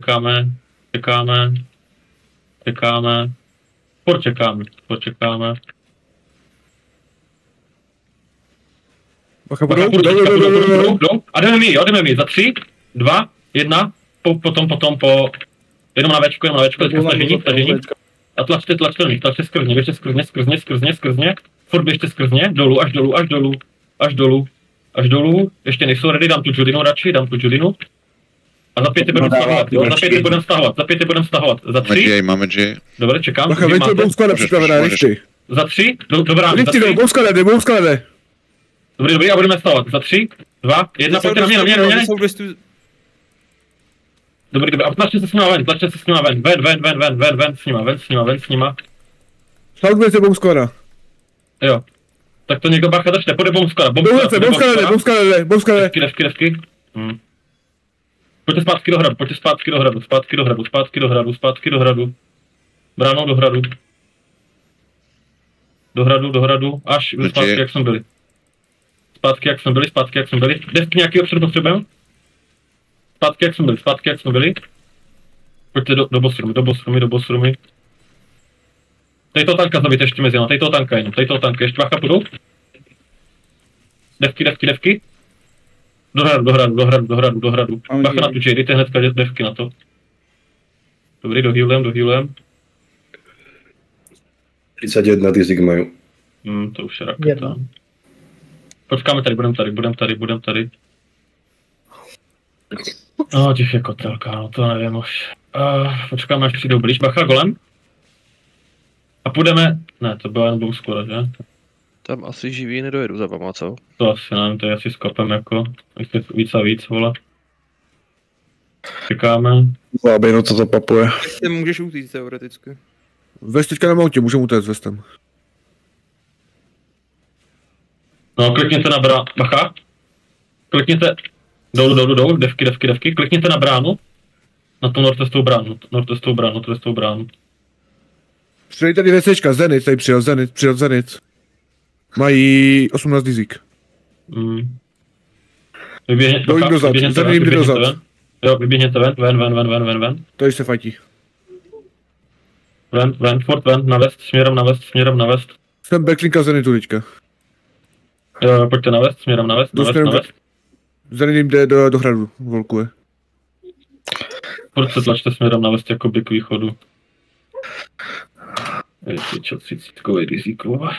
Čekáme. Počekáme. Jdou. A jdeme mi, za 3, 2, 1, potom jenom na Včko, teďka stažení. A tlačte do nich, tlačte skrz ně, běžte skrz ně. Furt běžte skrz ně, dolů, až dolů. Ještě nejsou ready, dám tu Judinu. A za 5 budeme stahovat, jo? Za 5 budeme stahovat. Za 3. Máme J. Dobré, čekám. Bacha, veď to bombsklada připravená, ještě. Za 3, dobrá. Bombsklada. Dobrý, a budeme stahovat. Za 3, 2, 1, pojďte na mě. Dobrý, a tlačte se s nima ven. Ven s nima. Salutuje se bombsklada. Jo. Tak to někdo bacha držte, pojde bombsklada. Bombsklada. Devky. Pojďte zpátky do hradu. Bránou do hradu. Až zpátky, jak jsme byli. Zpátky, jak jsme byli. Devky nějaký opřed potřebujeme? Zpátky, jak jsme byli. Pojďte do bossroomy. Tady toho tanka zabít ještě mezi námi, tady toho tanka, ještě bacha půjdu. Devky. Do hradu. Bacha na tu J, dejte hnedka devky na to. Dobrý, dohealujem. 31 ty mají. To už je raketa. Počkáme tady, budem tady. Těch je kotelka, no to nevím už. Počkáme, až přijdou blíž, bacha golem. A půjdeme, ne, to byla jen bombsklada, že? Tam asi živý nedojedu za vama, co? To asi nevím, to je asi skopem jako, víc a víc, vole. Čekáme. Záběno, co to papuje. Ty můžeš utíct teoreticky. Vest teďka na moutě, můžeme utéct s vestem. No, klikněte na bránu, bacha. Klikněte, dolů, devky, klikněte na bránu. Na tu northwestovou bránu. Přijde tady VCčka, Zenit, tady přijel Zenit. Mají 18 dizík. Vyběhněte dozad. Jo, vyběhněte ven. Tady se fajtí. Ven, směrem na vest. Jsem backlinka Zenitu teďka. Jo, pojďte na vest, směrem na vest. Zenit jim jde do hradu, volkuje. Proč se tlačte směrem na vest jakoby k východu? Je to 30 riziko.